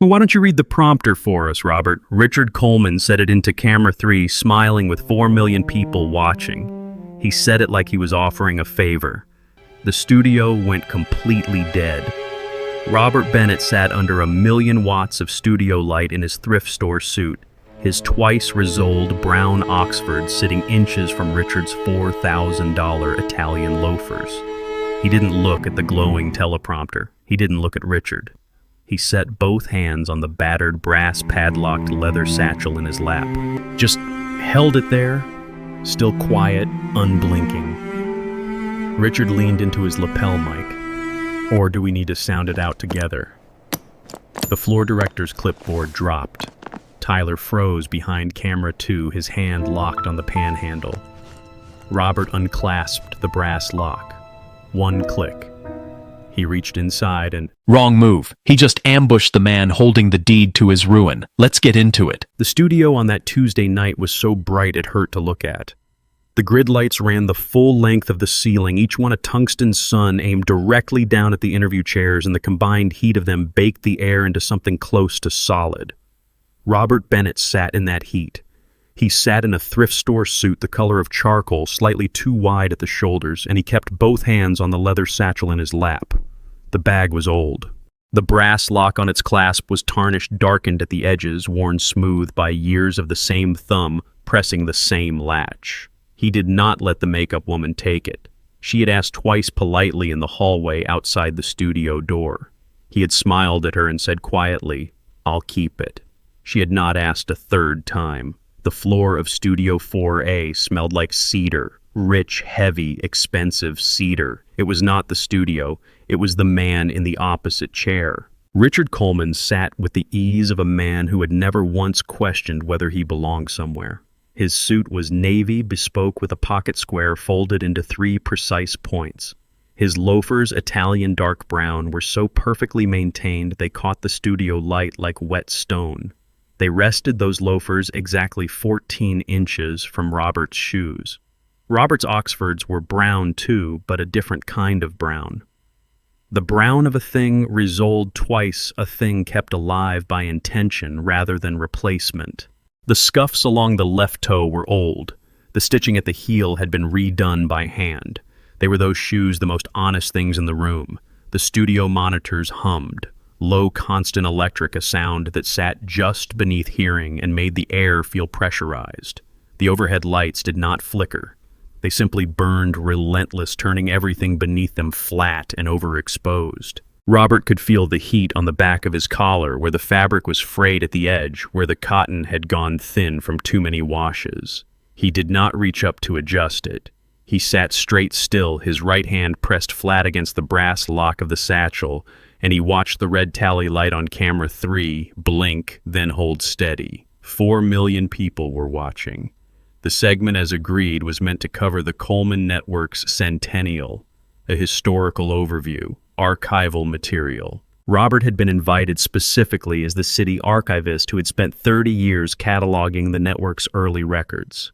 Well, why don't you read the prompter for us, Robert? Richard Coleman said it into camera 3, smiling with 4 million people watching. He said it like he was offering a favor. The studio went completely dead. Robert Bennett sat under 1,000,000 watts of studio light in his thrift store suit, his twice-resoled brown Oxford sitting inches from Richard's $4,000 Italian loafers. He didn't look at the glowing teleprompter. He didn't look at Richard. He set both hands on the battered, brass-padlocked leather satchel in his lap. Just held it there, still quiet, unblinking. Richard leaned into his lapel mic. Or do we need to sound it out together? The floor director's clipboard dropped. Tyler froze behind camera 2, his hand locked on the panhandle. Robert unclasped the brass lock. One click. He reached inside and... Wrong move. He just ambushed the man holding the deed to his ruin. Let's get into it. The studio on that Tuesday night was so bright it hurt to look at. The grid lights ran the full length of the ceiling, each one a tungsten sun aimed directly down at the interview chairs, and the combined heat of them baked the air into something close to solid. Robert Bennett sat in that heat. He sat in a thrift store suit the color of charcoal, slightly too wide at the shoulders, and he kept both hands on the leather satchel in his lap. The bag was old. The brass lock on its clasp was tarnished, darkened at the edges, worn smooth by years of the same thumb pressing the same latch. He did not let the makeup woman take it. She had asked twice politely in the hallway outside the studio door. He had smiled at her and said quietly, "I'll keep it." She had not asked a third time. The floor of Studio 4A smelled like cedar, rich, heavy, expensive cedar. It was not the studio. It was the man in the opposite chair. Richard Coleman sat with the ease of a man who had never once questioned whether he belonged somewhere. His suit was navy, bespoke with a pocket square folded into 3 precise points. His loafers, Italian dark brown, were so perfectly maintained they caught the studio light like wet stone. They rested, those loafers, exactly 14 inches from Robert's shoes. Robert's Oxfords were brown too, but a different kind of brown. The brown of a thing resoled twice, a thing kept alive by intention rather than replacement. The scuffs along the left toe were old. The stitching at the heel had been redone by hand. They were those shoes the most honest things in the room. The studio monitors hummed. Low constant electric, a sound that sat just beneath hearing and made the air feel pressurized. The overhead lights did not flicker. They simply burned relentless, turning everything beneath them flat and overexposed. Robert could feel the heat on the back of his collar, where the fabric was frayed at the edge, where the cotton had gone thin from too many washes. He did not reach up to adjust it. He sat straight still, his right hand pressed flat against the brass lock of the satchel, and he watched the red tally light on camera 3 blink, then hold steady. 4 million people were watching. The segment, as agreed, was meant to cover the Coleman Network's centennial, a historical overview, archival material. Robert had been invited specifically as the city archivist who had spent 30 years cataloging the network's early records.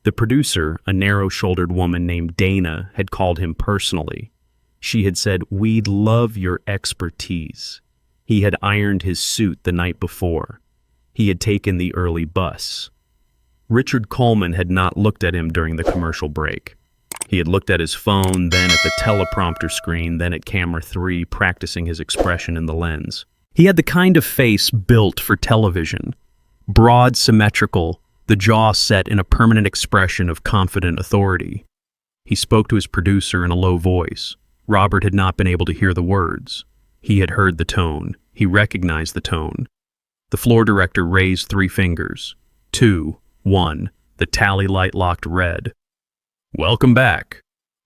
The producer, a narrow-shouldered woman named Dana, had called him personally. She had said, "We'd love your expertise." He had ironed his suit the night before. He had taken the early bus. Richard Coleman had not looked at him during the commercial break. He had looked at his phone, then at the teleprompter screen, then at camera 3, practicing his expression in the lens. He had the kind of face built for television. Broad, symmetrical, the jaw set in a permanent expression of confident authority. He spoke to his producer in a low voice. Robert had not been able to hear the words. He had heard the tone. He recognized the tone. The floor director raised 3 fingers. 2, 1. The tally light locked red. "Welcome back,"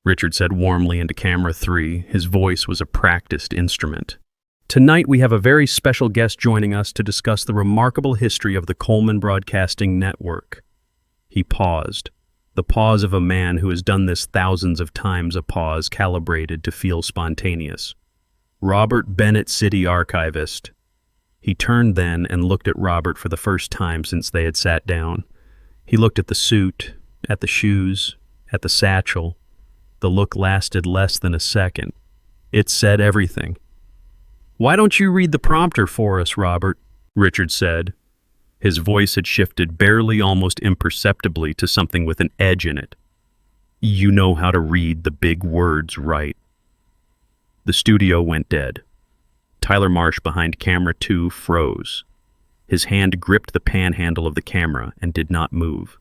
Richard said warmly into camera 3. His voice was a practiced instrument. "Tonight we have a very special guest joining us to discuss the remarkable history of the Coleman Broadcasting Network." He paused. The pause of a man who has done this thousands of times, a pause calibrated to feel spontaneous. "Robert Bennett, city archivist." He turned then and looked at Robert for the first time since they had sat down. He looked at the suit, at the shoes, at the satchel. The look lasted less than a second. It said everything. "Why don't you read the prompter for us, Robert?" Richard said. His voice had shifted barely, almost imperceptibly, to something with an edge in it. "You know how to read the big words, right?" The studio went dead. Tyler Marsh behind camera 2 froze. His hand gripped the panhandle of the camera and did not move.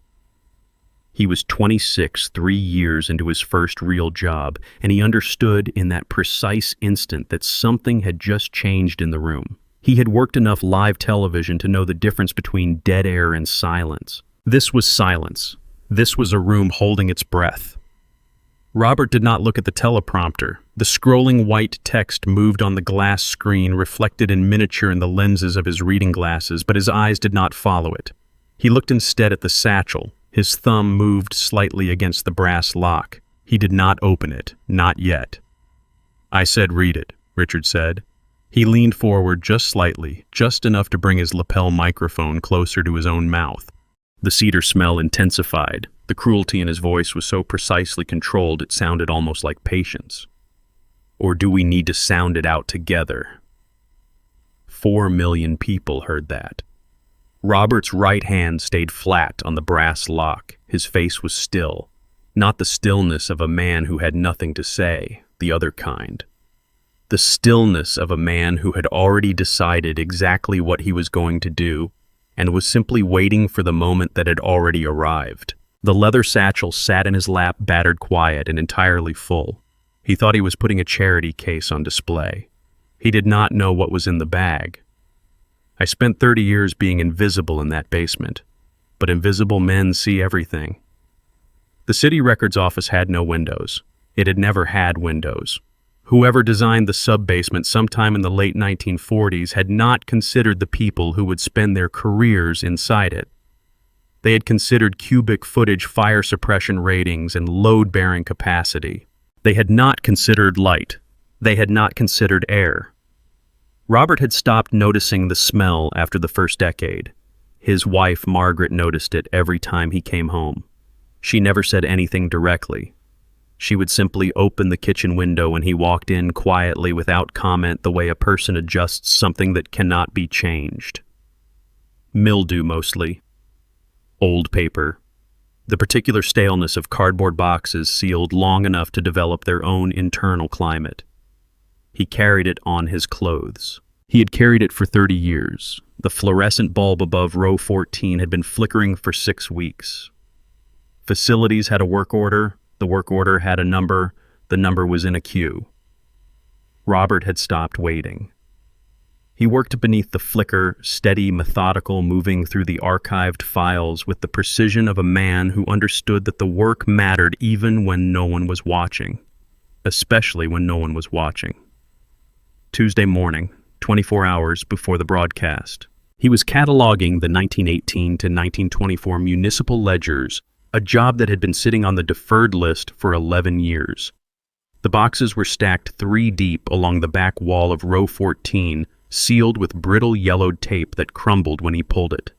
He was 26, 3 years into his first real job, and he understood in that precise instant that something had just changed in the room. He had worked enough live television to know the difference between dead air and silence. This was silence. This was a room holding its breath. Robert did not look at the teleprompter. The scrolling white text moved on the glass screen, reflected in miniature in the lenses of his reading glasses, but his eyes did not follow it. He looked instead at the satchel. His thumb moved slightly against the brass lock. He did not open it, not yet. "I said read it," Richard said. He leaned forward just slightly, just enough to bring his lapel microphone closer to his own mouth. The cedar smell intensified. The cruelty in his voice was so precisely controlled it sounded almost like patience. "Or do we need to sound it out together?" 4 million people heard that. Robert's right hand stayed flat on the brass lock. His face was still. Not the stillness of a man who had nothing to say, the other kind. The stillness of a man who had already decided exactly what he was going to do and was simply waiting for the moment that had already arrived. The leather satchel sat in his lap, battered, quiet, and entirely full. He thought he was putting a charity case on display. He did not know what was in the bag. "I spent 30 years being invisible in that basement, but invisible men see everything." The city records office had no windows. It had never had windows. Whoever designed the sub-basement sometime in the late 1940s had not considered the people who would spend their careers inside it. They had considered cubic footage fire suppression ratings and load-bearing capacity. They had not considered light. They had not considered air. Robert had stopped noticing the smell after the first decade. His wife, Margaret, noticed it every time he came home. She never said anything directly. She would simply open the kitchen window when he walked in quietly without comment, the way a person adjusts something that cannot be changed. Mildew mostly. Old paper. The particular staleness of cardboard boxes sealed long enough to develop their own internal climate. He carried it on his clothes. He had carried it for 30 years. The fluorescent bulb above row 14 had been flickering for 6 weeks. Facilities had a work order. The work order had a number. The number was in a queue. Robert had stopped waiting. He worked beneath the flicker, steady, methodical, moving through the archived files with the precision of a man who understood that the work mattered even when no one was watching, especially when no one was watching. Tuesday morning, 24 hours before the broadcast. He was cataloging the 1918 to 1924 municipal ledgers, a job that had been sitting on the deferred list for 11 years. The boxes were stacked 3 deep along the back wall of row 14, sealed with brittle yellowed tape that crumbled when he pulled it.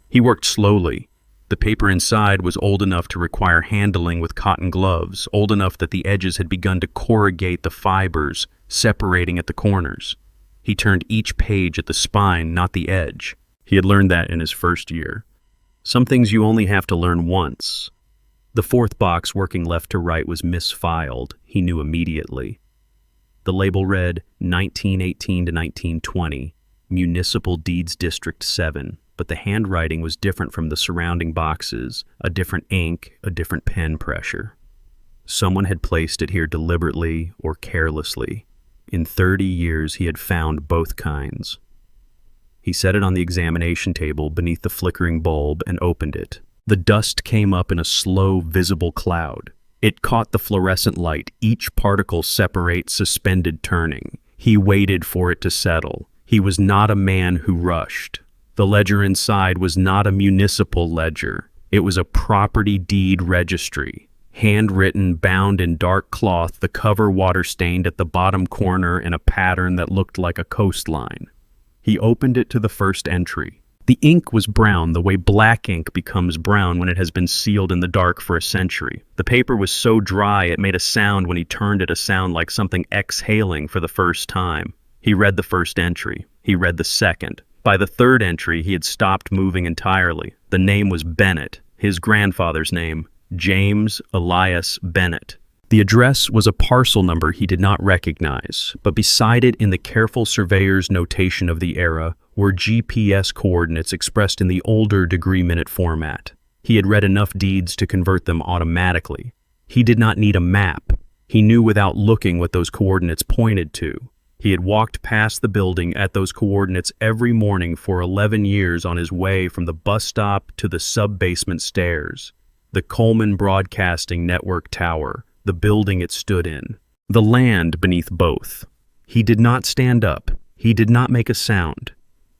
He worked slowly. The paper inside was old enough to require handling with cotton gloves, old enough that the edges had begun to corrugate the fibers, separating at the corners. He turned each page at the spine, not the edge. He had learned that in his first year. Some things you only have to learn once. The 4th box working left to right was misfiled. He knew immediately. The label read 1918 to 1920, Municipal Deeds District 7, but the handwriting was different from the surrounding boxes, a different ink, a different pen pressure. Someone had placed it here deliberately or carelessly. In 30 years he had found both kinds. He set it on the examination table beneath the flickering bulb and opened it. The dust came up in a slow, visible cloud. It caught the fluorescent light, each particle separate, suspended, turning. He waited for it to settle. He was not a man who rushed. The ledger inside was not a municipal ledger. It was a property deed registry. Handwritten, bound in dark cloth, the cover water-stained at the bottom corner in a pattern that looked like a coastline. He opened it to the first entry. The ink was brown, the way black ink becomes brown when it has been sealed in the dark for a century. The paper was so dry it made a sound when he turned it, a sound like something exhaling for the first time. He read the first entry. He read the second. By the third entry, he had stopped moving entirely. The name was Bennett, his grandfather's name, James Elias Bennett. The address was a parcel number he did not recognize, but beside it in the careful surveyor's notation of the era were GPS coordinates expressed in the older degree-minute format. He had read enough deeds to convert them automatically. He did not need a map. He knew without looking what those coordinates pointed to. He had walked past the building at those coordinates every morning for 11 years on his way from the bus stop to the sub-basement stairs, the Coleman Broadcasting Network Tower, the building it stood in, the land beneath both. He did not stand up. He did not make a sound.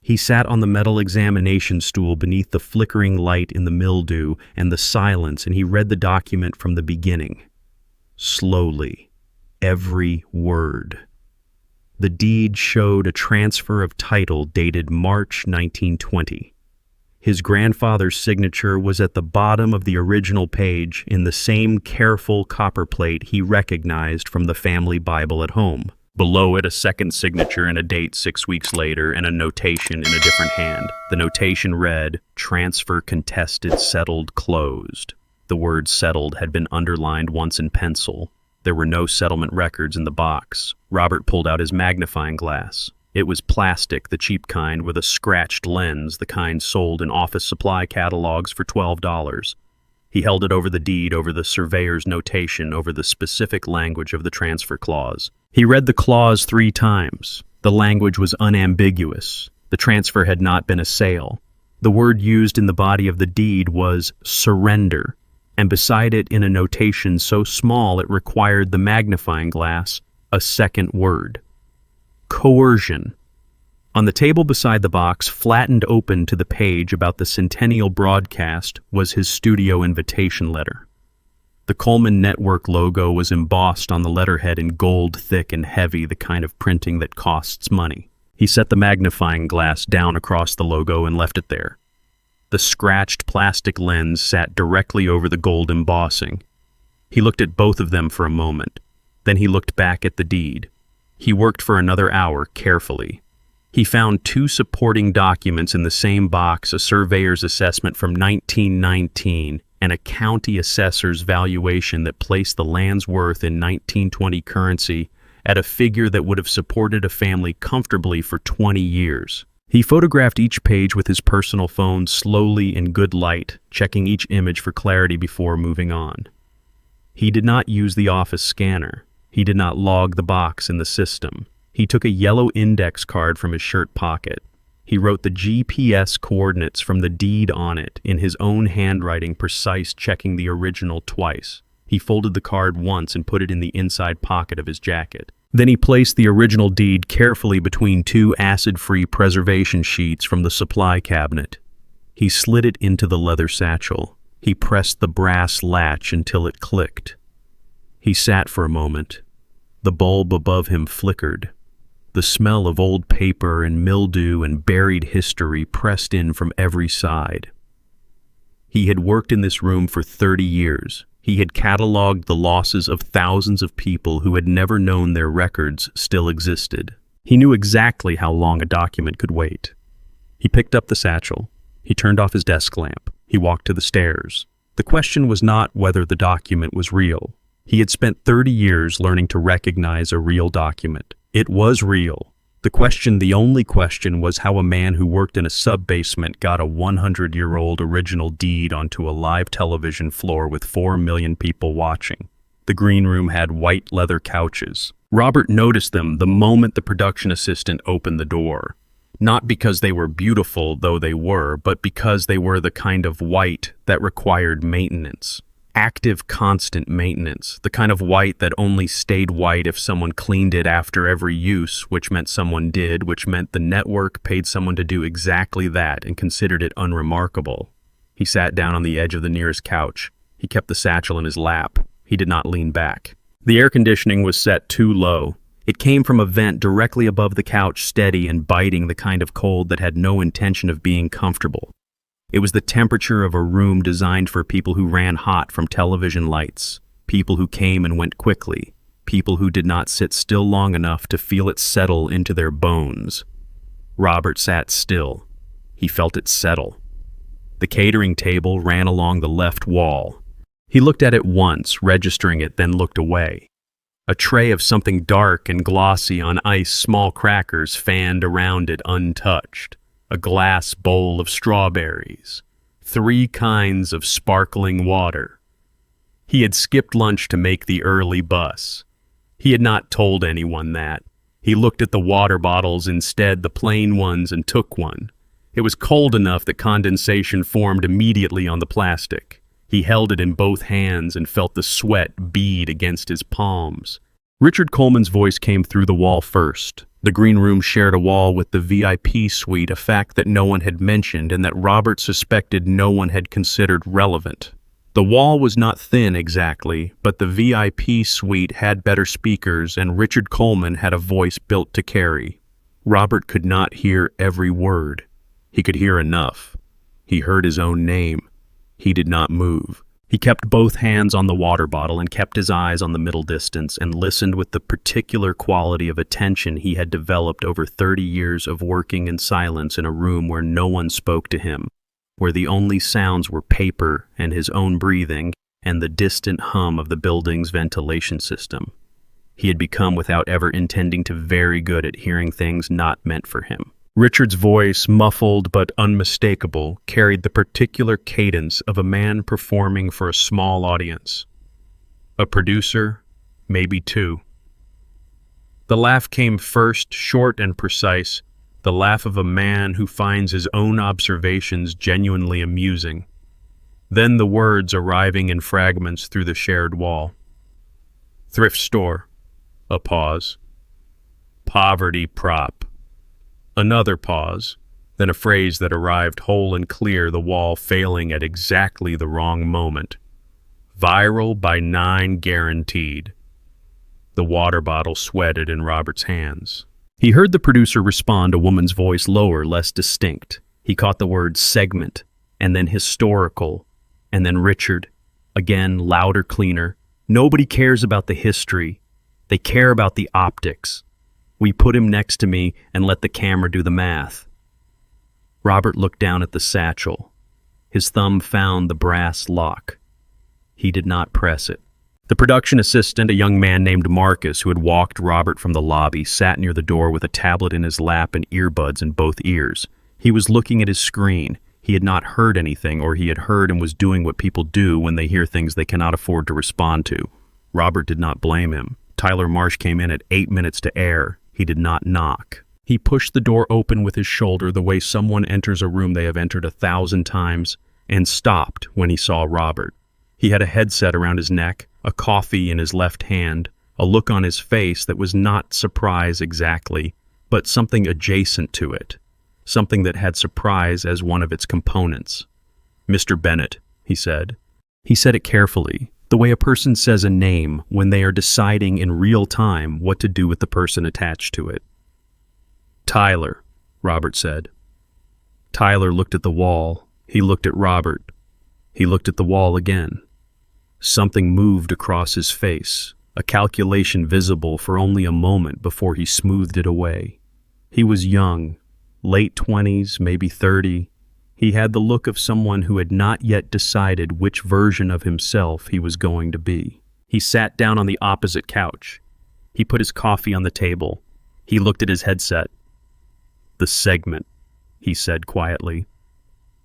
He sat on the metal examination stool beneath the flickering light in the mildew and the silence, and he read the document from the beginning. Slowly. Every word. The deed showed a transfer of title dated March 1920. His grandfather's signature was at the bottom of the original page in the same careful copperplate he recognized from the family Bible at home. Below it, a second signature and a date 6 weeks later and a notation in a different hand. The notation read, "Transfer contested, settled, closed." The word settled had been underlined once in pencil. There were no settlement records in the box. Robert pulled out his magnifying glass. It was plastic, the cheap kind with a scratched lens, the kind sold in office supply catalogs for $12. He held it over the deed, over the surveyor's notation, over the specific language of the transfer clause. He read the clause 3 times. The language was unambiguous. The transfer had not been a sale. The word used in the body of the deed was surrender, and beside it in a notation so small it required the magnifying glass, a second word. Coercion. On the table beside the box, flattened open to the page about the centennial broadcast, was his studio invitation letter. The Coleman Network logo was embossed on the letterhead in gold, thick and heavy, the kind of printing that costs money. He set the magnifying glass down across the logo and left it there. The scratched plastic lens sat directly over the gold embossing. He looked at both of them for a moment. Then he looked back at the deed. He worked for another hour carefully. He found 2 supporting documents in the same box, a surveyor's assessment from 1919 and a county assessor's valuation that placed the land's worth in 1920 currency at a figure that would have supported a family comfortably for 20 years. He photographed each page with his personal phone slowly in good light, checking each image for clarity before moving on. He did not use the office scanner. He did not log the box in the system. He took a yellow index card from his shirt pocket. He wrote the GPS coordinates from the deed on it in his own handwriting, precise, checking the original twice. He folded the card once and put it in the inside pocket of his jacket. Then he placed the original deed carefully between 2 acid-free preservation sheets from the supply cabinet. He slid it into the leather satchel. He pressed the brass latch until it clicked. He sat for a moment. The bulb above him flickered. The smell of old paper and mildew and buried history pressed in from every side. He had worked in this room for 30 years. He had cataloged the losses of thousands of people who had never known their records still existed. He knew exactly how long a document could wait. He picked up the satchel. He turned off his desk lamp. He walked to the stairs. The question was not whether the document was real. He had spent 30 years learning to recognize a real document. It was real. The only question, was how a man who worked in a sub-basement got a 100-year-old original deed onto a live television floor with 4 million people watching. The green room had white leather couches. Robert noticed them the moment the production assistant opened the door. Not because they were beautiful, though they were, but because they were the kind of white that required maintenance. Active, constant maintenance, the kind of white that only stayed white if someone cleaned it after every use, which meant someone did, which meant the network paid someone to do exactly that and considered it unremarkable. He sat down on the edge of the nearest couch. He kept the satchel in his lap. He did not lean back. The air conditioning was set too low. It came from a vent directly above the couch, steady and biting, the kind of cold that had no intention of being comfortable. It was the temperature of a room designed for people who ran hot from television lights, people who came and went quickly, people who did not sit still long enough to feel it settle into their bones. Robert sat still. He felt it settle. The catering table ran along the left wall. He looked at it once, registering it, then looked away. A tray of something dark and glossy on ice, small crackers fanned around it untouched. A glass bowl of strawberries. 3 kinds of sparkling water. He had skipped lunch to make the early bus. He had not told anyone that. He looked at the water bottles instead, the plain ones, and took one. It was cold enough that condensation formed immediately on the plastic. He held it in both hands and felt the sweat bead against his palms. Richard Coleman's voice came through the wall first. The green room shared a wall with the VIP suite, a fact that no one had mentioned and that Robert suspected no one had considered relevant. The wall was not thin exactly, but the VIP suite had better speakers and Richard Coleman had a voice built to carry. Robert could not hear every word. He could hear enough. He heard his own name. He did not move. He kept both hands on the water bottle and kept his eyes on the middle distance and listened with the particular quality of attention he had developed over 30 years of working in silence in a room where no one spoke to him, where the only sounds were paper and his own breathing and the distant hum of the building's ventilation system. He had become, without ever intending to, very good at hearing things not meant for him. Richard's voice, muffled but unmistakable, carried the particular cadence of a man performing for a small audience. A producer, maybe 2. The laugh came first, short and precise, the laugh of a man who finds his own observations genuinely amusing. Then the words arriving in fragments through the shared wall. Thrift store. A pause. Poverty prop. Another pause, then a phrase that arrived whole and clear, the wall failing at exactly the wrong moment. Viral by 9 guaranteed. The water bottle sweated in Robert's hands. He heard the producer respond, a woman's voice lower, less distinct. He caught the word segment, and then historical, and then Richard, again louder, cleaner. Nobody cares about the history. They care about the optics. We put him next to me and let the camera do the math. Robert looked down at the satchel. His thumb found the brass lock. He did not press it. The production assistant, a young man named Marcus, who had walked Robert from the lobby, sat near the door with a tablet in his lap and earbuds in both ears. He was looking at his screen. He had not heard anything, or he had heard and was doing what people do when they hear things they cannot afford to respond to. Robert did not blame him. Tyler Marsh came in at 8 minutes to air. He did not knock. He pushed the door open with his shoulder the way someone enters a room they have entered 1,000 times, and stopped when he saw Robert. He had a headset around his neck, a coffee in his left hand, a look on his face that was not surprise exactly, but something adjacent to it, something that had surprise as one of its components. "Mr. Bennett," he said. He said it carefully, the way a person says a name when they are deciding in real time what to do with the person attached to it. "Tyler," Robert said. Tyler looked at the wall. He looked at Robert. He looked at the wall again. Something moved across his face, a calculation visible for only a moment before he smoothed it away. He was young, late 20s, maybe 30. He had the look of someone who had not yet decided which version of himself he was going to be. He sat down on the opposite couch. He put his coffee on the table. He looked at his headset. "The segment," he said quietly.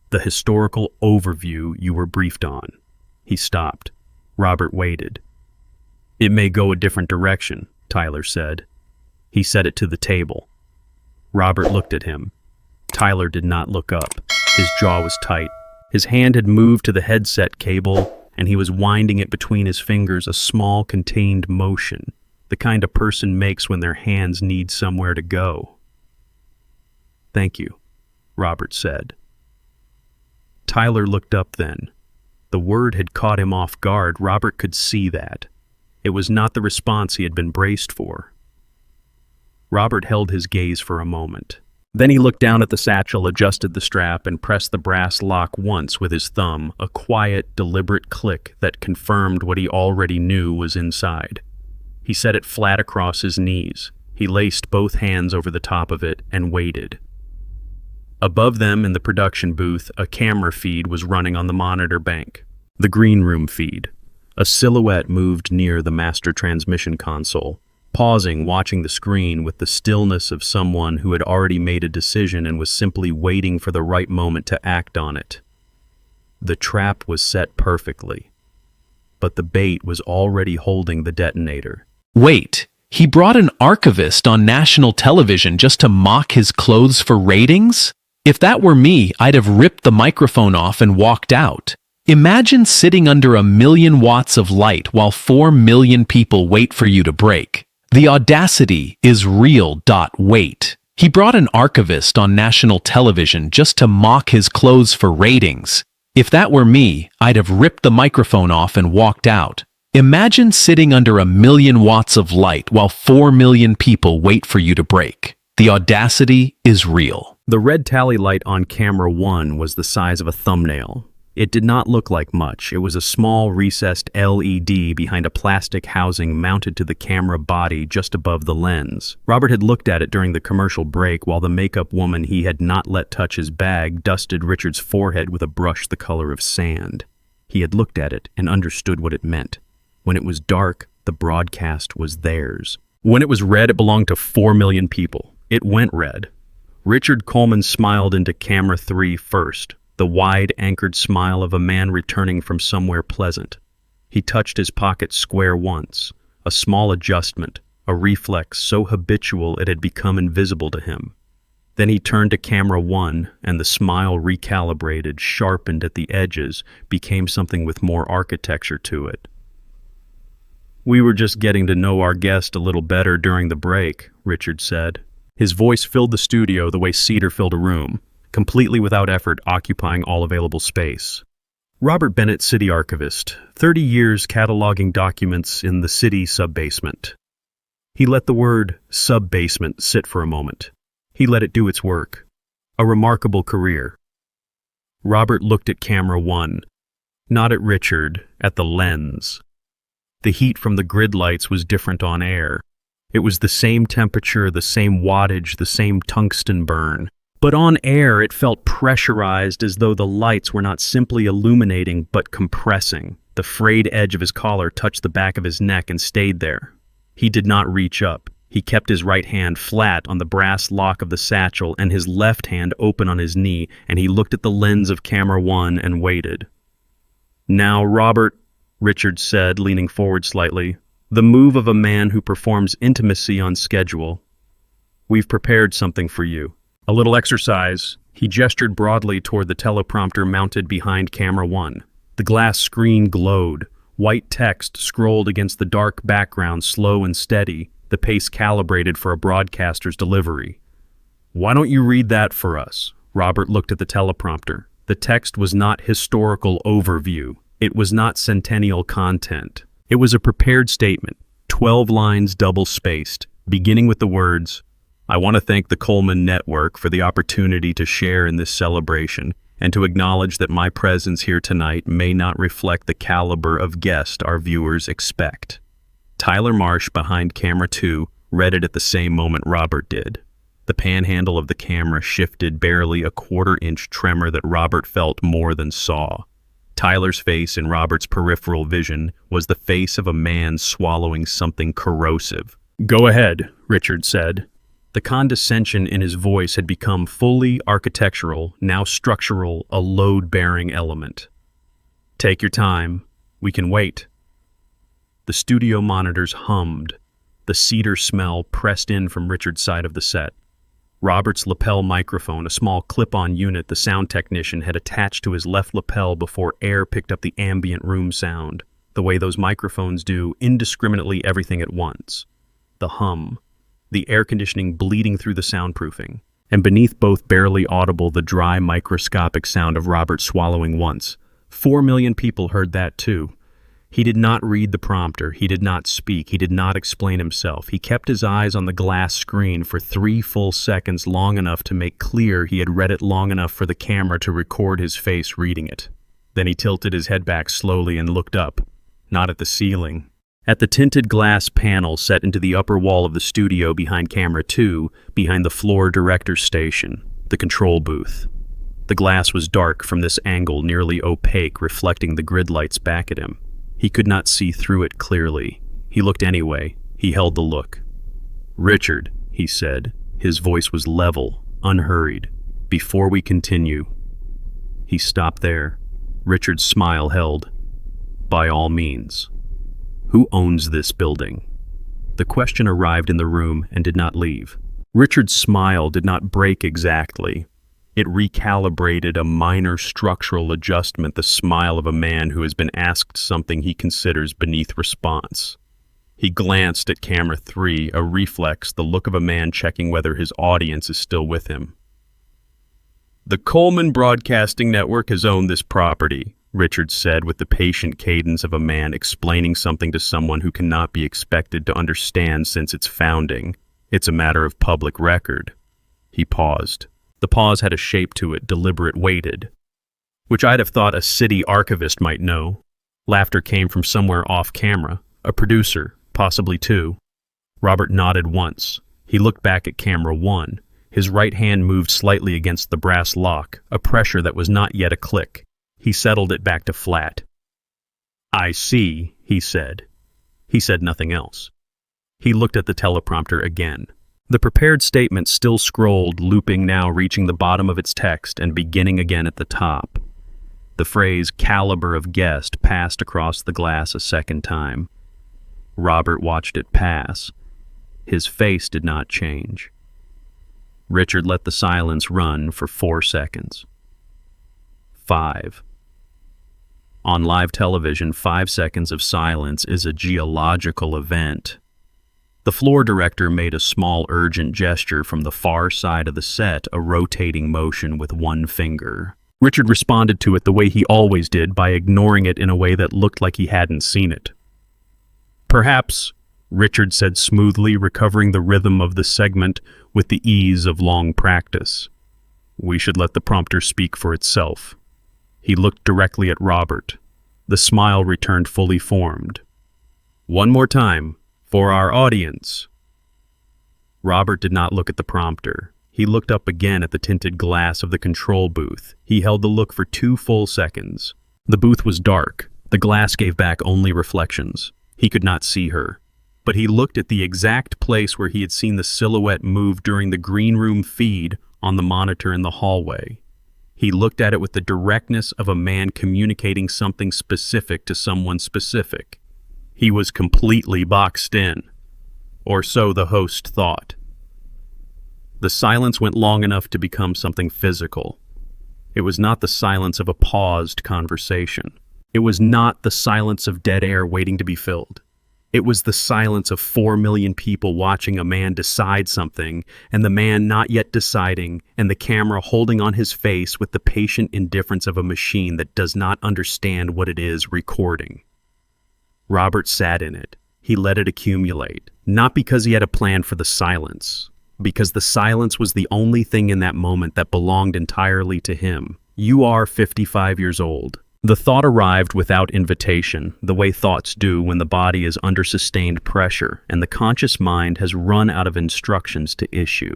"The historical overview you were briefed on." He stopped. Robert waited. "It may go a different direction," Tyler said. He said it to the table. Robert looked at him. Tyler did not look up. His jaw was tight. His hand had moved to the headset cable, and he was winding it between his fingers, a small, contained motion, the kind a person makes when their hands need somewhere to go. "Thank you," Robert said. Tyler looked up then. The word had caught him off guard. Robert could see that. It was not the response he had been braced for. Robert held his gaze for a moment. Then he looked down at the satchel, adjusted the strap, and pressed the brass lock once with his thumb, a quiet, deliberate click that confirmed what he already knew was inside. He set it flat across his knees. He laced both hands over the top of it and waited. Above them in the production booth, a camera feed was running on the monitor bank. The green room feed. A silhouette moved near the master transmission console, pausing, watching the screen with the stillness of someone who had already made a decision and was simply waiting for the right moment to act on it. The trap was set perfectly, but the bait was already holding the detonator. Wait, he brought an archivist on national television just to mock his clothes for ratings? If that were me, I'd have ripped the microphone off and walked out. Imagine sitting under 1,000,000 watts of light while 4 million people wait for you to break. The audacity is real. Wait. He brought an archivist on national television just to mock his clothes for ratings. If that were me, I'd have ripped the microphone off and walked out. Imagine sitting under 1,000,000 watts of light while 4 million people wait for you to break. The audacity is real. The red tally light on camera 1 was the size of a thumbnail. It did not look like much. It was a small recessed LED behind a plastic housing mounted to the camera body just above the lens. Robert had looked at it during the commercial break while the makeup woman he had not let touch his bag dusted Richard's forehead with a brush the color of sand. He had looked at it and understood what it meant. When it was dark, the broadcast was theirs. When it was red, it belonged to 4 million people. It went red. Richard Coleman smiled into camera 3 first, the wide, anchored smile of a man returning from somewhere pleasant. He touched his pocket square once, a small adjustment, a reflex so habitual it had become invisible to him. Then he turned to camera 1, and the smile recalibrated, sharpened at the edges, became something with more architecture to it. "We were just getting to know our guest a little better during the break," Richard said. His voice filled the studio the way cedar filled a room, completely without effort, occupying all available space. Robert Bennett, city archivist, 30 years cataloging documents in the city sub-basement. He let the word sub-basement sit for a moment. He let it do its work. A remarkable career. Robert looked at camera 1, not at Richard, at the lens. The heat from the grid lights was different on air. It was the same temperature, the same wattage, the same tungsten burn. But on air, it felt pressurized, as though the lights were not simply illuminating, but compressing. The frayed edge of his collar touched the back of his neck and stayed there. He did not reach up. He kept his right hand flat on the brass lock of the satchel and his left hand open on his knee, and he looked at the lens of camera 1 and waited. "Now, Robert," Richard said, leaning forward slightly, "the move of a man who performs intimacy on schedule. We've prepared something for you. A little exercise." He gestured broadly toward the teleprompter mounted behind camera 1. The glass screen glowed. White text scrolled against the dark background, slow and steady, the pace calibrated for a broadcaster's delivery. "Why don't you read that for us?" Robert looked at the teleprompter. The text was not historical overview. It was not centennial content. It was a prepared statement, 12 lines double-spaced, beginning with the words, "I want to thank the Coleman Network for the opportunity to share in this celebration and to acknowledge that my presence here tonight may not reflect the caliber of guest our viewers expect." Tyler Marsh, behind camera 2, read it at the same moment Robert did. The panhandle of the camera shifted, barely a quarter-inch tremor that Robert felt more than saw. Tyler's face in Robert's peripheral vision was the face of a man swallowing something corrosive. "Go ahead," Richard said. The condescension in his voice had become fully architectural, now structural, a load-bearing element. "Take your time. We can wait." The studio monitors hummed. The cedar smell pressed in from Richard's side of the set. Robert's lapel microphone, a small clip-on unit the sound technician had attached to his left lapel before air picked up the ambient room sound, the way those microphones do, indiscriminately everything at once. The hum, the air conditioning bleeding through the soundproofing, and beneath both barely audible the dry microscopic sound of Robert swallowing once. 4 million people heard that too. He did not read the prompter, he did not speak, he did not explain himself. He kept his eyes on the glass screen for 3 full seconds, long enough to make clear he had read it long enough for the camera to record his face reading it. Then he tilted his head back slowly and looked up, not at the ceiling, At the tinted glass panel set into the upper wall of the studio behind camera 2, behind the floor director's station, the control booth. The glass was dark from this angle, nearly opaque, reflecting the grid lights back at him. He could not see through it clearly. He looked anyway. He held the look. "Richard," he said. His voice was level, unhurried. "Before we continue." He stopped there. Richard's smile held. "By all means. Who owns this building?" The question arrived in the room and did not leave. Richard's smile did not break exactly. It recalibrated a minor structural adjustment, the smile of a man who has been asked something he considers beneath response. He glanced at camera 3, a reflex, the look of a man checking whether his audience is still with him. "The Coleman Broadcasting Network has owned this property," Richard said with the patient cadence of a man explaining something to someone who cannot be expected to understand since its founding. "It's a matter of public record." He paused. The pause had a shape to it, deliberate, weighted, which I'd have thought a city archivist might know. Laughter came from somewhere off camera, a producer, possibly two. Robert nodded once. He looked back at camera 1. His right hand moved slightly against the brass lock, a pressure that was not yet a click. He settled it back to flat. "I see," he said. He said nothing else. He looked at the teleprompter again. The prepared statement still scrolled, looping now, reaching the bottom of its text and beginning again at the top. The phrase "caliber of guest" passed across the glass a second time. Robert watched it pass. His face did not change. Richard let the silence run for 4 seconds. 5. On live television, 5 seconds of silence is a geological event. The floor director made a small, urgent gesture from the far side of the set, a rotating motion with one finger. Richard responded to it the way he always did, by ignoring it in a way that looked like he hadn't seen it. "Perhaps," Richard said smoothly, recovering the rhythm of the segment with the ease of long practice, "we should let the prompter speak for itself." He looked directly at Robert. The smile returned fully formed. "One more time, for our audience." Robert did not look at the prompter. He looked up again at the tinted glass of the control booth. He held the look for 2 full seconds. The booth was dark. The glass gave back only reflections. He could not see her. But he looked at the exact place where he had seen the silhouette move during the green room feed on the monitor in the hallway. He looked at it with the directness of a man communicating something specific to someone specific. He was completely boxed in. Or so the host thought. The silence went long enough to become something physical. It was not the silence of a paused conversation. It was not the silence of dead air waiting to be filled. It was the silence of 4 million people watching a man decide something, and the man not yet deciding, and the camera holding on his face with the patient indifference of a machine that does not understand what it is recording. Robert sat in it. He let it accumulate, not because he had a plan for the silence, because the silence was the only thing in that moment that belonged entirely to him. "You are 55 years old." The thought arrived without invitation, the way thoughts do when the body is under sustained pressure and the conscious mind has run out of instructions to issue.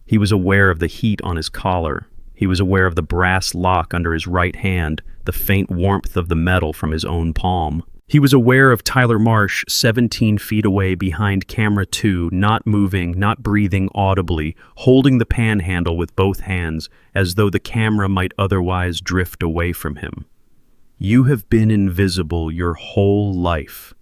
He was aware of the heat on his collar. He was aware of the brass lock under his right hand, the faint warmth of the metal from his own palm. He was aware of Tyler Marsh 17 feet away behind camera 2, not moving, not breathing audibly, holding the panhandle with both hands as though the camera might otherwise drift away from him. You have been invisible your whole life.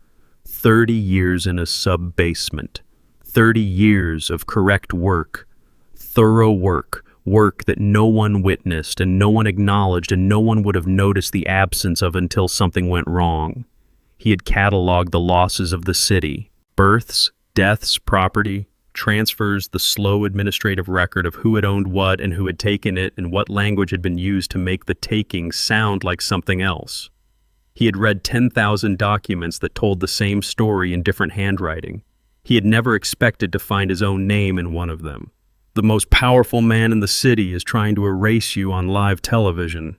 30 years in a sub-basement. 30 years of correct work. Thorough work. Work that no one witnessed and no one acknowledged and no one would have noticed the absence of until something went wrong. He had cataloged the losses of the city. Births, deaths, property, transfers, the slow administrative record of who had owned what and who had taken it and what language had been used to make the taking sound like something else. He had read 10,000 documents that told the same story in different handwriting. He had never expected to find his own name in one of them. The most powerful man in the city is trying to erase you on live television.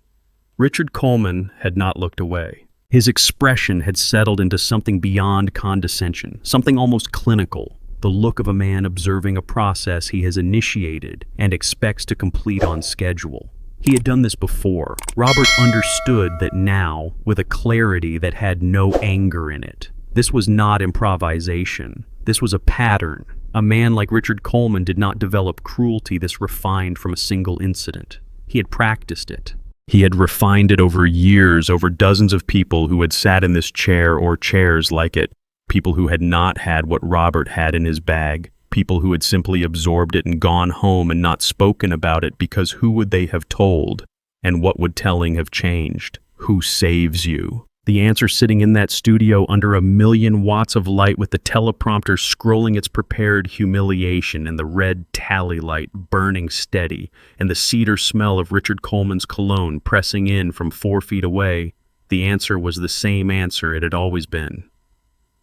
Richard Coleman had not looked away. His expression had settled into something beyond condescension, something almost clinical, the look of a man observing a process he has initiated and expects to complete on schedule. He had done this before. Robert understood that now, with a clarity that had no anger in it. This was not improvisation. This was a pattern. A man like Richard Coleman did not develop cruelty this refined from a single incident. He had practiced it. He had refined it over years, over dozens of people who had sat in this chair or chairs like it, people who had not had what Robert had in his bag, people who had simply absorbed it and gone home and not spoken about it because who would they have told, and what would telling have changed? Who saves you? The answer sitting in that studio under 1,000,000 watts of light with the teleprompter scrolling its prepared humiliation and the red tally light burning steady and the cedar smell of Richard Coleman's cologne pressing in from 4 feet away, the answer was the same answer it had always been.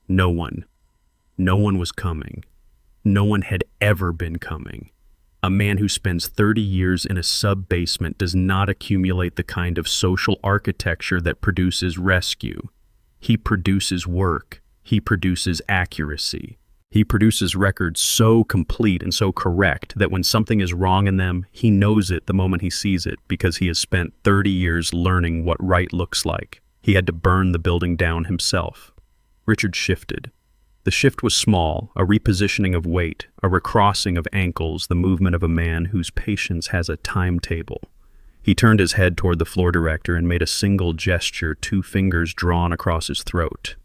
No one. No one was coming. No one had ever been coming. A man who spends 30 years in a sub-basement does not accumulate the kind of social architecture that produces rescue. He produces work. He produces accuracy. He produces records so complete and so correct that when something is wrong in them, he knows it the moment he sees it because he has spent 30 years learning what right looks like. He had to burn the building down himself. Richard shifted. The shift was small, a repositioning of weight, a recrossing of ankles, the movement of a man whose patience has a timetable. He turned his head toward the floor director and made a single gesture, 2 fingers drawn across his throat.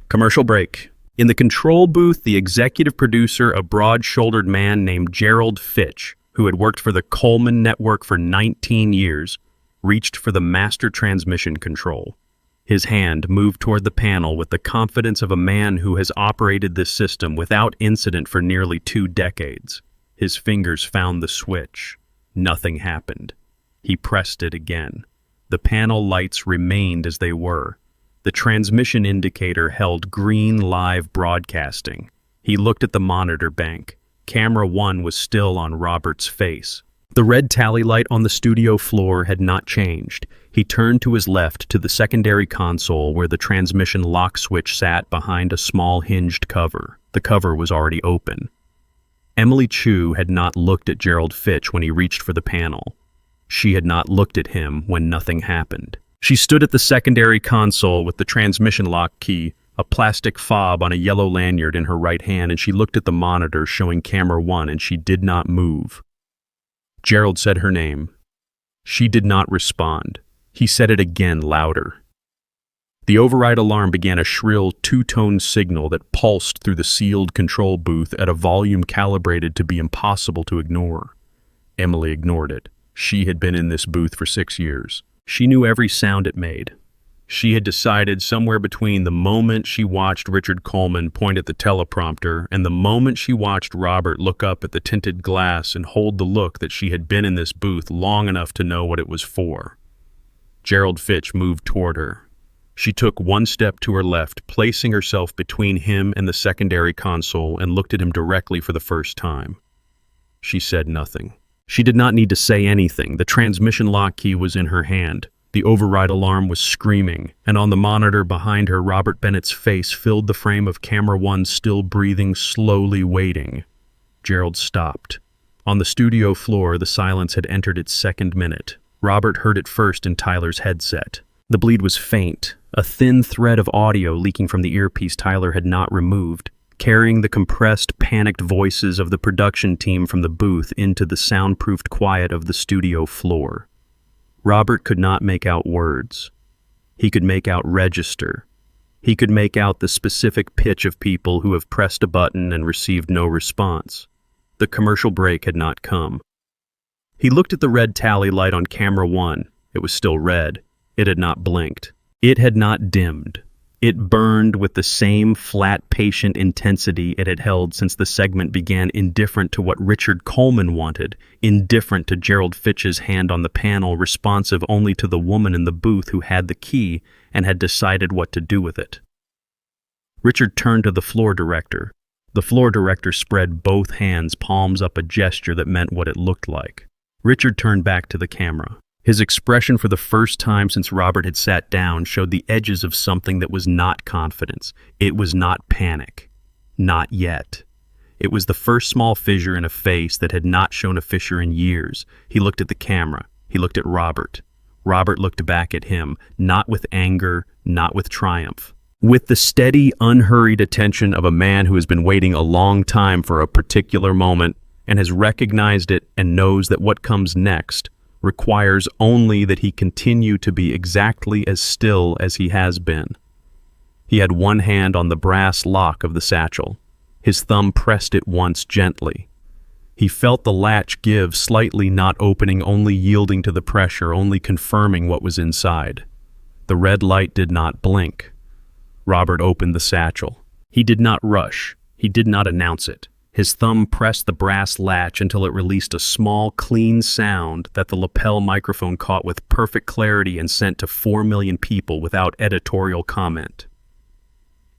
Commercial break. In the control booth, the executive producer, a broad-shouldered man named Gerald Fitch, who had worked for the Coleman Network for 19 years, reached for the master transmission control. His hand moved toward the panel with the confidence of a man who has operated this system without incident for nearly 2 decades. His fingers found the switch. Nothing happened. He pressed it again. The panel lights remained as they were. The transmission indicator held green live broadcasting. He looked at the monitor bank. Camera 1 was still on Robert's face. The red tally light on the studio floor had not changed. He turned to his left to the secondary console where the transmission lock switch sat behind a small hinged cover. The cover was already open. Emily Chu had not looked at Gerald Fitch when he reached for the panel. She had not looked at him when nothing happened. She stood at the secondary console with the transmission lock key, a plastic fob on a yellow lanyard in her right hand, and she looked at the monitor showing camera 1, and she did not move. Gerald said her name. She did not respond. He said it again, louder. The override alarm began a shrill 2-tone signal that pulsed through the sealed control booth at a volume calibrated to be impossible to ignore. Emily ignored it. She had been in this booth for 6 years. She knew every sound it made. She had decided somewhere between the moment she watched Richard Coleman point at the teleprompter and the moment she watched Robert look up at the tinted glass and hold the look that she had been in this booth long enough to know what it was for. Gerald Fitch moved toward her. She took 1 step to her left, placing herself between him and the secondary console, and looked at him directly for the first time. She said nothing. She did not need to say anything. The transmission lock key was in her hand. The override alarm was screaming, and on the monitor behind her, Robert Bennett's face filled the frame of camera 1, still breathing, slowly waiting. Gerald stopped. On the studio floor, the silence had entered its 2nd minute. Robert heard it first in Tyler's headset. The bleed was faint, a thin thread of audio leaking from the earpiece Tyler had not removed, carrying the compressed, panicked voices of the production team from the booth into the soundproofed quiet of the studio floor. Robert could not make out words. He could make out register. He could make out the specific pitch of people who have pressed a button and received no response. The commercial break had not come. He looked at the red tally light on camera 1. It was still red. It had not blinked. It had not dimmed. It burned with the same flat, patient intensity it had held since the segment began, indifferent to what Richard Coleman wanted, indifferent to Gerald Fitch's hand on the panel, responsive only to the woman in the booth who had the key and had decided what to do with it. Richard turned to the floor director. The floor director spread both hands, palms up, a gesture that meant what it looked like. Richard turned back to the camera. His expression for the first time since Robert had sat down showed the edges of something that was not confidence. It was not panic. Not yet. It was the first small fissure in a face that had not shown a fissure in years. He looked at the camera. He looked at Robert. Robert looked back at him, not with anger, not with triumph. With the steady, unhurried attention of a man who has been waiting a long time for a particular moment and has recognized it and knows that what comes next requires only that he continue to be exactly as still as he has been. He had one hand on the brass lock of the satchel. His thumb pressed it once gently. He felt the latch give slightly, not opening, only yielding to the pressure, only confirming what was inside. The red light did not blink. Robert opened the satchel. He did not rush. He did not announce it. His thumb pressed the brass latch until it released a small, clean sound that the lapel microphone caught with perfect clarity and sent to 4 million people without editorial comment.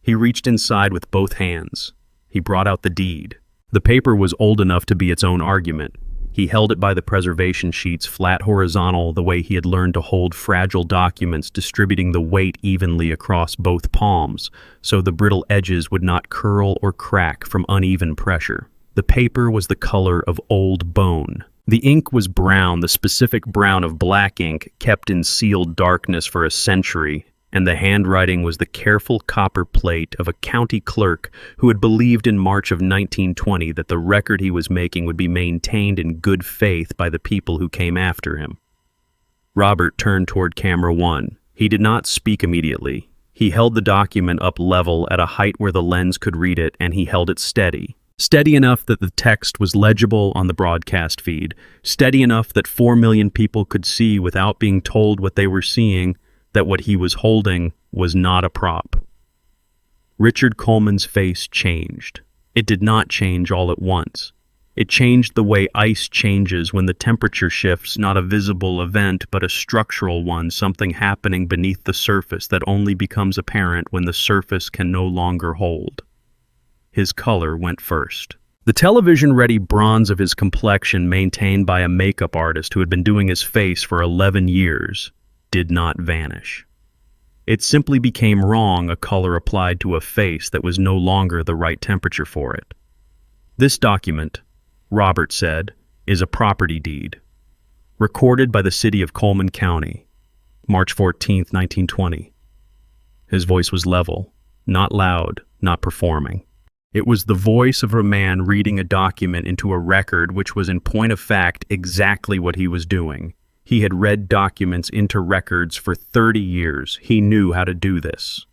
He reached inside with both hands. He brought out the deed. The paper was old enough to be its own argument. He held it by the preservation sheets, flat horizontal, the way he had learned to hold fragile documents, distributing the weight evenly across both palms, so the brittle edges would not curl or crack from uneven pressure. The paper was the color of old bone. The ink was brown, the specific brown of black ink, kept in sealed darkness for a century, and the handwriting was the careful copper plate of a county clerk who had believed in March of 1920 that the record he was making would be maintained in good faith by the people who came after him. Robert turned toward camera one. He did not speak immediately. He held the document up level at a height where the lens could read it, and he held it steady. Steady enough that the text was legible on the broadcast feed. Steady enough that 4 million people could see without being told what they were seeing, that what he was holding was not a prop. Richard Coleman's face changed. It did not change all at once. It changed the way ice changes when the temperature shifts, not a visible event, but a structural one, something happening beneath the surface that only becomes apparent when the surface can no longer hold. His color went first. The television-ready bronze of his complexion, maintained by a makeup artist who had been doing his face for 11 years, did not vanish. It simply became wrong, a color applied to a face that was no longer the right temperature for it. This document, Robert said, is a property deed, recorded by the city of Coleman County, March 14, 1920. His voice was level, not loud, not performing. It was the voice of a man reading a document into a record which was in point of fact exactly what he was doing. He had read documents into records for 30 years. He knew how to do this.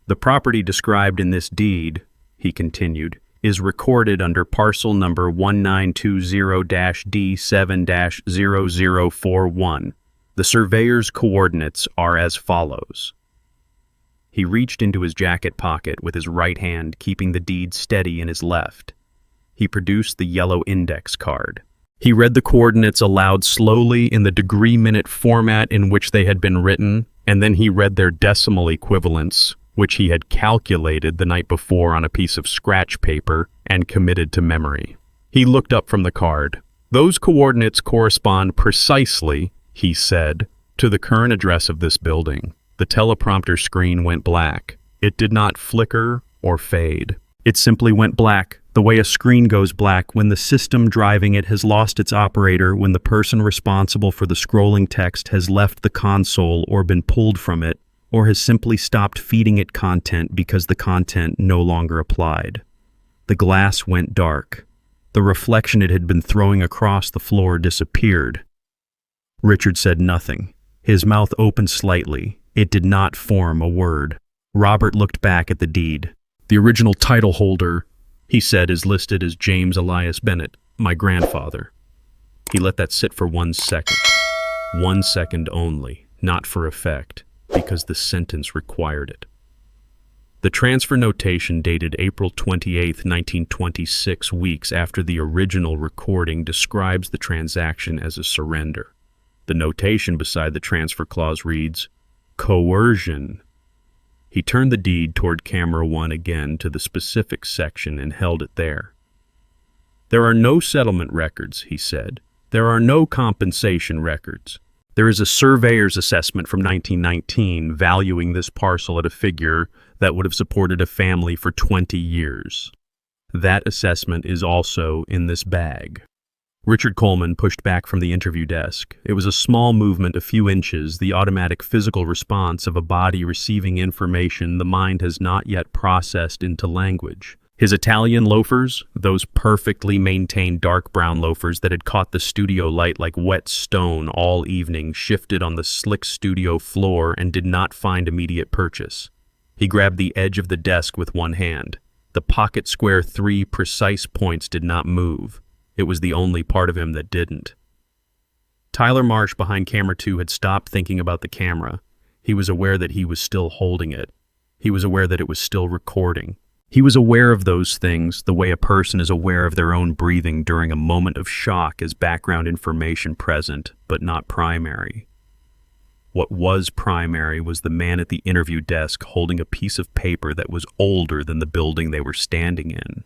The property described in this deed, he continued, is recorded under parcel number 1920-D7-0041. The surveyor's coordinates are as follows. He reached into his jacket pocket with his right hand, keeping the deed steady in his left. He produced the yellow index card. He read the coordinates aloud slowly in the degree-minute format in which they had been written, and then he read their decimal equivalents, which he had calculated the night before on a piece of scratch paper and committed to memory. He looked up from the card. Those coordinates correspond precisely, he said, to the current address of this building. The teleprompter screen went black. It did not flicker or fade. It simply went black, the way a screen goes black when the system driving it has lost its operator, when the person responsible for the scrolling text has left the console or been pulled from it, or has simply stopped feeding it content because the content no longer applied. The glass went dark. The reflection it had been throwing across the floor disappeared. Richard said nothing. His mouth opened slightly. It did not form a word. Robert looked back at the deed. The original title holder, he said, is listed as James Elias Bennett, my grandfather. He let that sit for 1 second. 1 second only, not for effect, because the sentence required it. The transfer notation dated April 28, 1926, weeks after the original recording, describes the transaction as a surrender. The notation beside the transfer clause reads, coercion. He turned the deed toward camera one again to the specific section and held it there. There are no settlement records, he said. There are no compensation records. There is a surveyor's assessment from 1919 valuing this parcel at a figure that would have supported a family for 20 years. That assessment is also in this bag. Richard Coleman pushed back from the interview desk. It was a small movement, a few inches, the automatic physical response of a body receiving information the mind has not yet processed into language. His Italian loafers, those perfectly maintained dark brown loafers that had caught the studio light like wet stone all evening, shifted on the slick studio floor and did not find immediate purchase. He grabbed the edge of the desk with one hand. The pocket square 3 precise points did not move. It was the only part of him that didn't. Tyler Marsh behind camera 2 had stopped thinking about the camera. He was aware that he was still holding it. He was aware that it was still recording. He was aware of those things the way a person is aware of their own breathing during a moment of shock as background information present, but not primary. What was primary was the man at the interview desk holding a piece of paper that was older than the building they were standing in,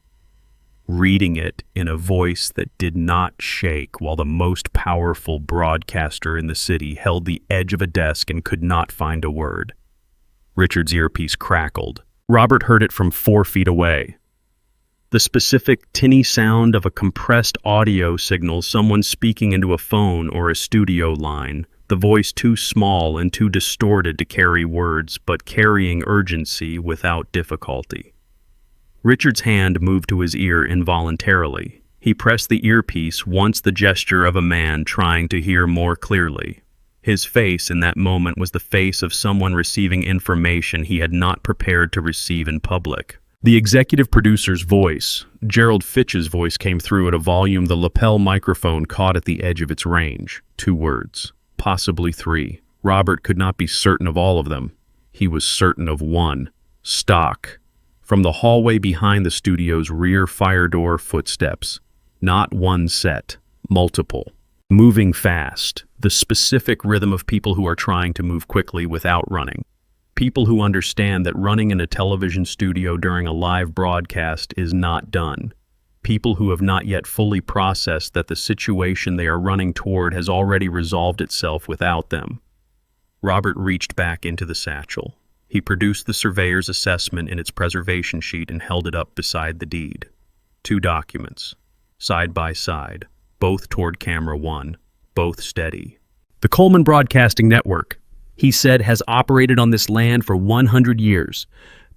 reading it in a voice that did not shake while the most powerful broadcaster in the city held the edge of a desk and could not find a word. Richard's earpiece crackled. Robert heard it from 4 feet away. The specific tinny sound of a compressed audio signal, someone speaking into a phone or a studio line, the voice too small and too distorted to carry words, but carrying urgency without difficulty. Richard's hand moved to his ear involuntarily. He pressed the earpiece, once the gesture of a man trying to hear more clearly. His face in that moment was the face of someone receiving information he had not prepared to receive in public. The executive producer's voice, Gerald Fitch's voice, came through at a volume the lapel microphone caught at the edge of its range. 2 words, possibly 3. Robert could not be certain of all of them. He was certain of one. Stock. From the hallway behind the studio's rear fire door, footsteps. Not one set, multiple. Moving fast, the specific rhythm of people who are trying to move quickly without running. People who understand that running in a television studio during a live broadcast is not done. People who have not yet fully processed that the situation they are running toward has already resolved itself without them. Robert reached back into the satchel. He produced the surveyor's assessment in its preservation sheet and held it up beside the deed. 2 documents, side by side, both toward camera 1, both steady. The Coleman Broadcasting Network, he said, has operated on this land for 100 years.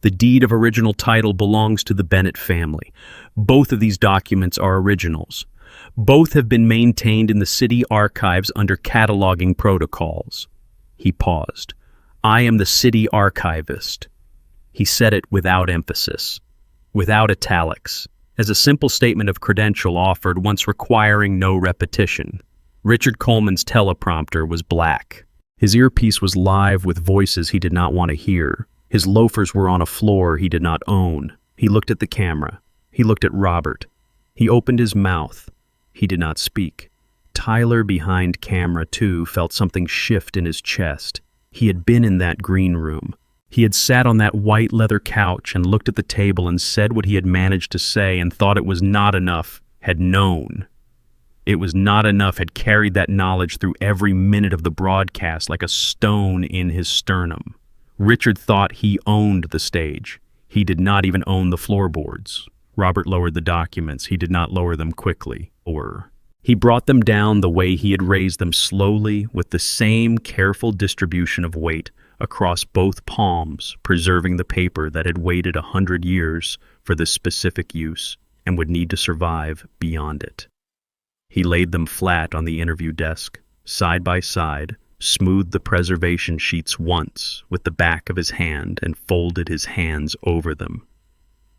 The deed of original title belongs to the Bennett family. Both of these documents are originals. Both have been maintained in the city archives under cataloging protocols. He paused. I am the city archivist. He said it without emphasis, without italics, as a simple statement of credential offered once requiring no repetition. Richard Coleman's teleprompter was black. His earpiece was live with voices he did not want to hear. His loafers were on a floor he did not own. He looked at the camera. He looked at Robert. He opened his mouth. He did not speak. Tyler behind camera 2 felt something shift in his chest. He had been in that green room. He had sat on that white leather couch and looked at the table and said what he had managed to say and thought it was not enough, had known. It was not enough, had carried that knowledge through every minute of the broadcast like a stone in his sternum. Richard thought he owned the stage. He did not even own the floorboards. Robert lowered the documents. He did not lower them quickly, he brought them down the way he had raised them, slowly, with the same careful distribution of weight across both palms, preserving the paper that had waited 100 years for this specific use and would need to survive beyond it. He laid them flat on the interview desk, side by side, smoothed the preservation sheets once with the back of his hand and folded his hands over them.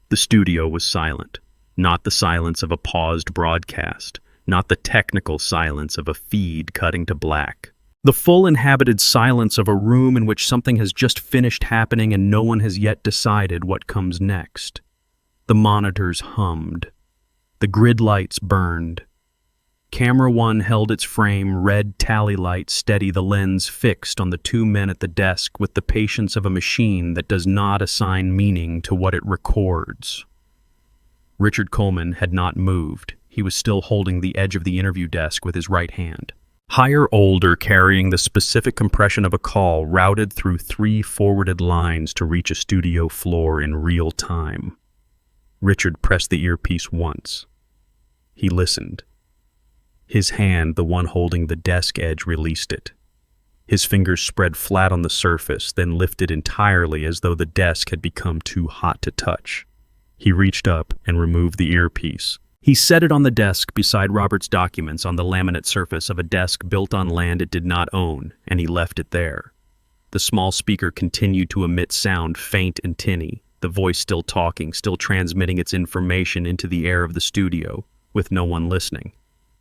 The studio was silent, not the silence of a paused broadcast, not the technical silence of a feed cutting to black. The full inhabited silence of a room in which something has just finished happening and no one has yet decided what comes next. The monitors hummed. The grid lights burned. Camera 1 held its frame, red tally light steady, the lens fixed on the 2 men at the desk with the patience of a machine that does not assign meaning to what it records. Richard Coleman had not moved. He was still holding the edge of the interview desk with his right hand. Higher older, carrying the specific compression of a call routed through 3 forwarded lines to reach a studio floor in real time. Richard pressed the earpiece once. He listened. His hand, the one holding the desk edge, released it. His fingers spread flat on the surface, then lifted entirely as though the desk had become too hot to touch. He reached up and removed the earpiece. He set it on the desk beside Robert's documents on the laminate surface of a desk built on land it did not own, and he left it there. The small speaker continued to emit sound, faint and tinny, the voice still talking, still transmitting its information into the air of the studio, with no one listening.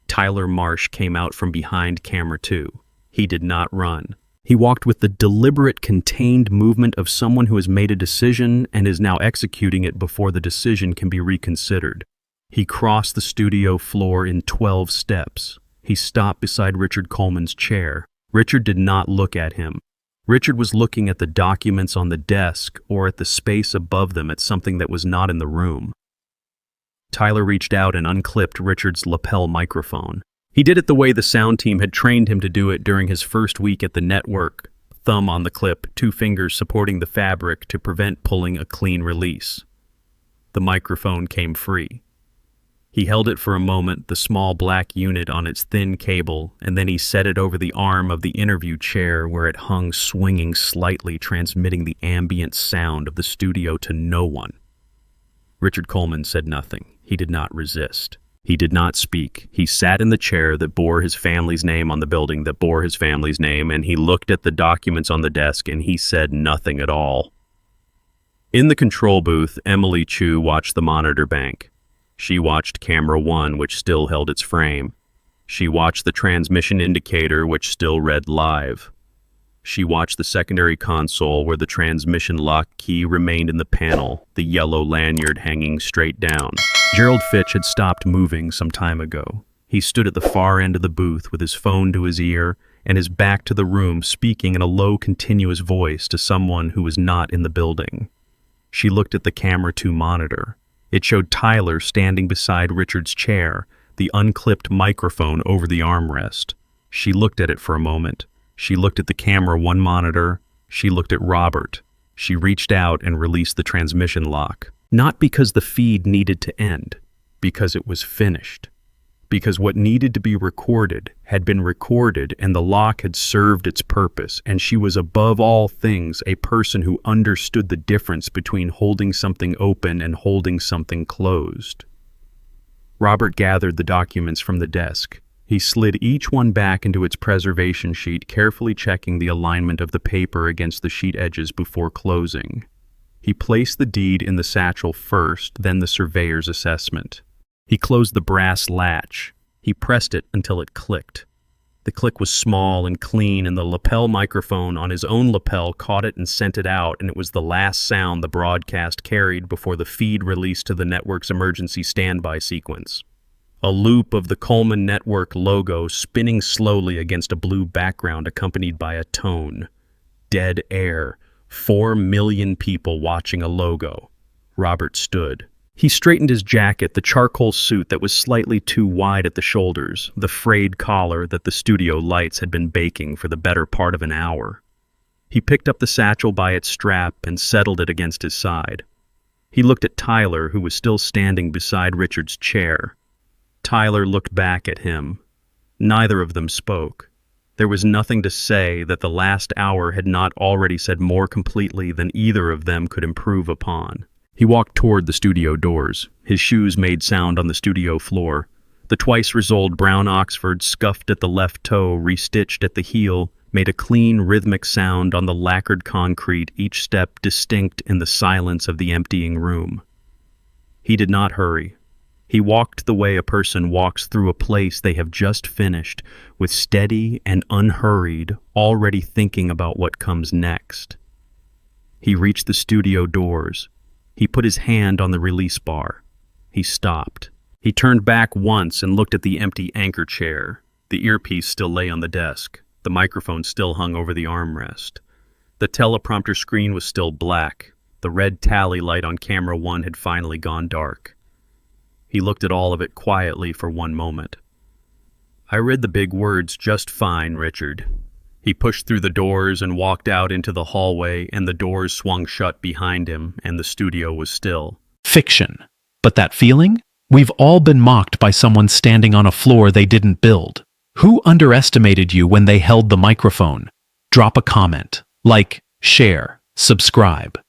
Tyler Marsh came out from behind camera 2. He did not run. He walked with the deliberate, contained movement of someone who has made a decision and is now executing it before the decision can be reconsidered. He crossed the studio floor in 12 steps. He stopped beside Richard Coleman's chair. Richard did not look at him. Richard was looking at the documents on the desk or at the space above them, at something that was not in the room. Tyler reached out and unclipped Richard's lapel microphone. He did it the way the sound team had trained him to do it during his first week at the network. Thumb on the clip, 2 fingers supporting the fabric to prevent pulling a clean release. The microphone came free. He held it for a moment, the small black unit on its thin cable, and then he set it over the arm of the interview chair where it hung swinging slightly, transmitting the ambient sound of the studio to no one. Richard Coleman said nothing. He did not resist. He did not speak. He sat in the chair that bore his family's name on the building that bore his family's name, and he looked at the documents on the desk, and he said nothing at all. In the control booth, Emily Chu watched the monitor bank. She watched camera 1, which still held its frame. She watched the transmission indicator, which still read live. She watched the secondary console, where the transmission lock key remained in the panel, the yellow lanyard hanging straight down. Gerald Fitch had stopped moving some time ago. He stood at the far end of the booth with his phone to his ear and his back to the room, speaking in a low, continuous voice to someone who was not in the building. She looked at the camera 2 monitor. It showed Tyler standing beside Richard's chair, the unclipped microphone over the armrest. She looked at it for a moment. She looked at the camera 1 monitor. She looked at Robert. She reached out and released the transmission lock. Not because the feed needed to end, because it was finished. Because what needed to be recorded had been recorded, and the lock had served its purpose, and she was above all things a person who understood the difference between holding something open and holding something closed. Robert gathered the documents from the desk. He slid each one back into its preservation sheet, carefully checking the alignment of the paper against the sheet edges before closing. He placed the deed in the satchel first, then the surveyor's assessment. He closed the brass latch. He pressed it until it clicked. The click was small and clean, and the lapel microphone on his own lapel caught it and sent it out, and it was the last sound the broadcast carried before the feed released to the network's emergency standby sequence. A loop of the Coleman Network logo spinning slowly against a blue background accompanied by a tone. Dead air. 4 million people watching a logo. Robert stood. He straightened his jacket, the charcoal suit that was slightly too wide at the shoulders, the frayed collar that the studio lights had been baking for the better part of an hour. He picked up the satchel by its strap and settled it against his side. He looked at Tyler, who was still standing beside Richard's chair. Tyler looked back at him. Neither of them spoke. There was nothing to say that the last hour had not already said more completely than either of them could improve upon. He walked toward the studio doors. His shoes made sound on the studio floor. The twice-resoled brown Oxford, scuffed at the left toe, restitched at the heel, made a clean, rhythmic sound on the lacquered concrete, each step distinct in the silence of the emptying room. He did not hurry. He walked the way a person walks through a place they have just finished, with steady and unhurried, already thinking about what comes next. He reached the studio doors. He put his hand on the release bar. He stopped. He turned back once and looked at the empty anchor chair. The earpiece still lay on the desk. The microphone still hung over the armrest. The teleprompter screen was still black. The red tally light on camera 1 had finally gone dark. He looked at all of it quietly for one moment. I read the big words just fine, Richard. He pushed through the doors and walked out into the hallway, and the doors swung shut behind him, and the studio was still. Fiction. But that feeling? We've all been mocked by someone standing on a floor they didn't build. Who underestimated you when they held the microphone? Drop a comment. Like, share, subscribe.